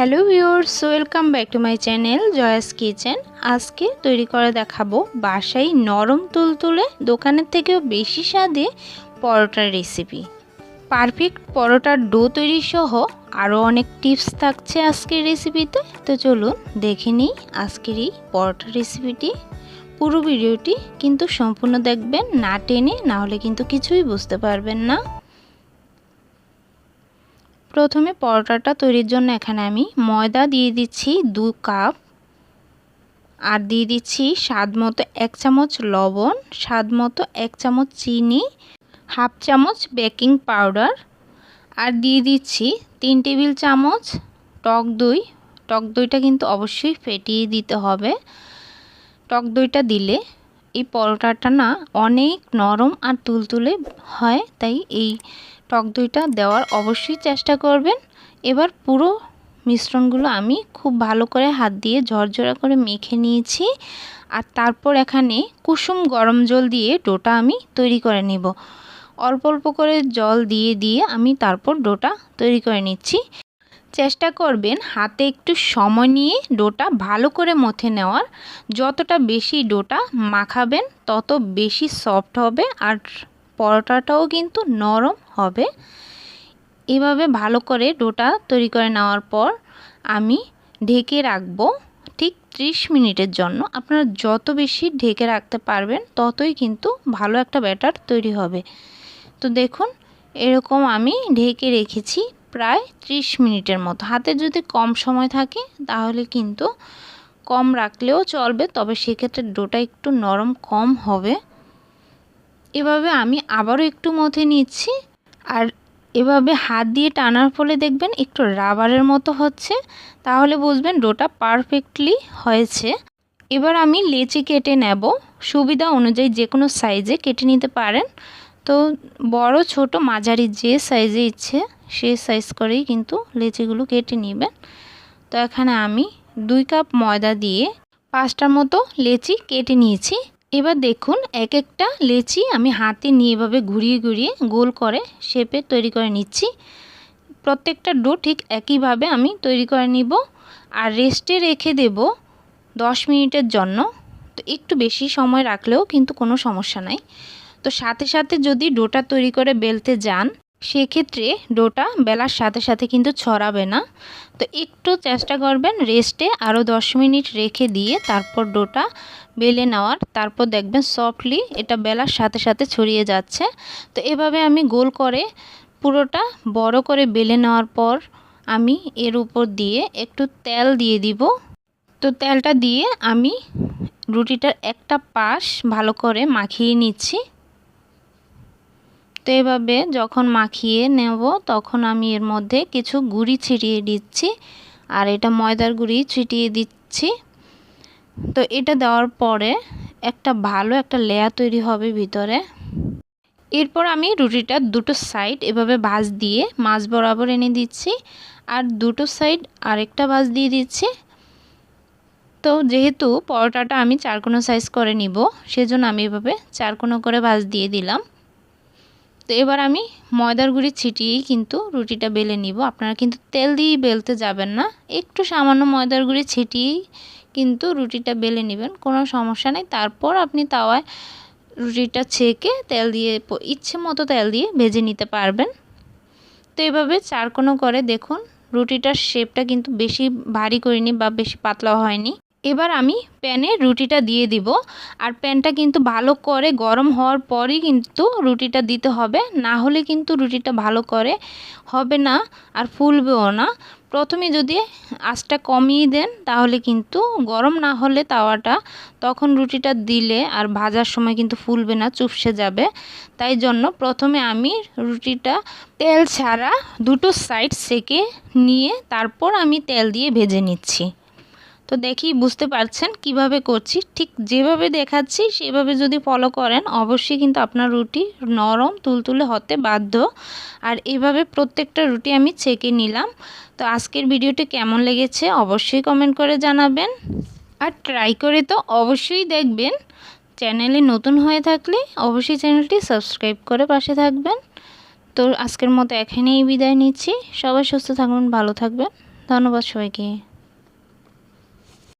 Hello viewers, welcome back to my channel জয়াস kitchen. আজকে তৈরি করে দেখাবো বাসায় নরম তুলতুলে দোকানের থেকেও বেশি স্বাদে পরোটার রেসিপি। পারফেক্ট পরোটার ডো তৈরি সহ আরও অনেক টিপস থাকছে আজকের রেসিপিতে। তো চলুন দেখে নিই আজকের এই পরোটার রেসিপিটি। পুরো ভিডিওটি কিন্তু সম্পূর্ণ দেখবেন, না টেনে, না হলে কিন্তু কিছুই বুঝতে পারবেন না। প্রথমে পরোটাটা তৈরির জন্য এখানে আমি ময়দা দিয়ে দিচ্ছি 2 কাপ, আর দিয়ে দিচ্ছি স্বাদ মতো 1 চামচ লবণ, স্বাদ মতো 1 চামচ চিনি, হাফ চামচ বেকিং পাউডার, আর দিয়ে দিচ্ছি 3 টেবিল চামচ টক দই। টক দইটা কিন্তু অবশ্যই ফেটিয়ে দিতে হবে। টক দইটা দিলে এই পরোটাটা না অনেক নরম আর তুলতুলে হয়, তাই এই টক দইটা দেওয়ার অবশ্যই চেষ্টা করবেন। এবার পুরো মিশ্রণগুলো আমি খুব ভালো করে হাত দিয়ে ঝরঝরা করে মেখে নিয়েছি, আর তারপর এখানে কুসুম গরম জল দিয়ে ডোটা আমি তৈরি করে নেব। অল্প অল্প করে জল দিয়ে দিয়ে আমি তারপর ডোটা তৈরি করে নিচ্ছি। চেষ্টা করবেন হাতে একটু সময় নিয়ে ডোটা ভালো করে মথে নেওয়ার। যতটা বেশি ডোটা মাখাবেন তত বেশি সফট হবে, আর পরোটাটাও কিন্তু নরম হবে। এভাবে ভালো করে ডোটা তৈরি করে নেওয়ার পর আমি ঢেকে রাখবো ঠিক 30 মিনিটের জন্য। আপনারা যত বেশি ঢেকে রাখতে পারবেন ততই কিন্তু ভালো একটা ব্যাটার তৈরি হবে। তো দেখুন, এরকম আমি ঢেকে রেখেছি প্রায় 30 মিনিটের মতো। হাতে যদি কম সময় থাকে তাহলে কিন্তু কম রাখলেও চলবে, তবে সেক্ষেত্রে ডোটা একটু নরম কম হবে। এভাবে আমি আবারও একটু মথে নিচ্ছি, আর এভাবে হাত দিয়ে টানার ফলে দেখবেন একটু রাবারের মতো হচ্ছে, তাহলে বুঝবেন ডোটা পারফেক্টলি হয়েছে। এবার আমি লেচি কেটে নেব। সুবিধা অনুযায়ী যে কোনো সাইজে কেটে নিতে পারেন। তো বড়, ছোট, মাঝারি যে সাইজে ইচ্ছে সেই সাইজ করেই কিন্তু লেচিগুলো কেটে নেবেন। তো এখানে আমি 2 কাপ ময়দা দিয়ে 5টার মতো লেচি কেটে নিয়েছি। এবার দেখুন এক একটা লেচি আমি হাতে নিয়ে এভাবে ঘুরিয়ে ঘুরিয়ে গোল করে শেপে তৈরি করে নিচ্ছি। প্রত্যেকটা ডো ঠিক একইভাবে আমি তৈরি করে নিব, আর রেস্টে রেখে দেব 10 মিনিটের জন্য। তো একটু বেশি সময় রাখলেও কিন্তু কোনো সমস্যা নাই। তো সাথে সাথে যদি ডোটা তৈরি করে বেলতে যান সেক্ষেত্রে ডোটা বেলার সাথে সাথে কিন্তু ছড়াবে না। তো একটু চেষ্টা করবেন রেস্টে আরও 10 মিনিট রেখে দিয়ে তারপর ডোটা বেলে নেওয়ার। তারপর দেখবেন সফটলি এটা বেলার সাথে সাথে ছড়িয়ে যাচ্ছে। তো এভাবে আমি গোল করে পুরোটা বড় করে বেলে নেওয়ার পর আমি এর উপর দিয়ে একটু তেল দিয়ে দিব। তো তেলটা দিয়ে আমি রুটিটার একটা পাশ ভালো করে মাখিয়ে নিচ্ছি। তো এভাবে যখন মাখিয়ে নেব তখন আমি এর মধ্যে কিছু গুঁড়ি ছিটিয়ে দিচ্ছি, আর এটা ময়দার গুঁড়ি ছিটিয়ে দিচ্ছি। তো এটা দেওয়ার পরে একটা ভালো একটা লেয়ার তৈরি হবে ভিতরে। এরপর আমি রুটিটা দুটো সাইড এভাবে ভাঁজ দিয়ে মাঝ বরাবর এনে দিচ্ছি, আর দুটো সাইড আরেকটা ভাঁজ দিয়ে দিচ্ছি। তো যেহেতু পরোটাটা আমি 4 কোণ সাইজ করে নিব, সেজন্য আমি এভাবে 4 কোণ করে ভাঁজ দিয়ে দিলাম। তো এবার আমি ময়দার গুঁড়ি ছিটিয়েই কিন্তু রুটিটা বেলে নিব। আপনারা কিন্তু তেল দিয়ে বেলতে যাবেন না, একটু সামান্য ময়দার গুঁড়ি ছিটিয়েই কিন্তু রুটিটা বেলে নেবেন, কোনো সমস্যা নেই। তারপর আপনি তাওয়ায় রুটিটা ছেঁকে তেল দিয়ে ইচ্ছে মতো তেল দিয়ে ভেজে নিতে পারবেন। তো এভাবে 4 কোণ করে দেখুন রুটিটার শেপটা কিন্তু বেশি ভারী করিনি বা বেশি পাতলা হয়নি। এবার আমি প্যানে রুটিটা দিয়ে দিব, আর প্যানটা কিন্তু ভালো করে গরম হওয়ার পরই কিন্তু রুটিটা দিতে হবে, না হলে কিন্তু রুটিটা ভালো করে হবে না আর ফুলবেও না। প্রথমে যদি আঁচটা কমিয়ে দেন তাহলে কিন্তু গরম না হলে তাওয়াটা তখন রুটিটা দিলে আর ভাজার সময় কিন্তু ফুলবে না, চুপসে যাবে। তাই জন্য প্রথমে আমি রুটিটা তেল ছাড়া দুটো সাইড সেকে নিয়ে তারপর আমি তেল দিয়ে ভেজে নিচ্ছি। তো দেখি বুঝতে পারছেন কিভাবে করছি। ঠিক যেভাবে দেখাচ্ছি সেভাবে যদি ফলো করেন অবশ্যই কিন্তু আপনার রুটি নরম তুলতুলে হতে বাধ্য। আর এভাবে প্রত্যেকটা রুটি আমি ছেঁকে নিলাম। তো আজকের ভিডিওটি কেমন লেগেছে অবশ্যই কমেন্ট করে জানাবেন, আর ট্রাই করে তো অবশ্যই দেখবেন। চ্যানেলে নতুন হয়ে থাকলে অবশ্যই চ্যানেলটি সাবস্ক্রাইব করে পাশে থাকবেন। তো আজকের মতো এখানেই বিদায় নিচ্ছি। সবাই সুস্থ থাকবেন, ভালো থাকবেন, ধন্যবাদ সবাইকে।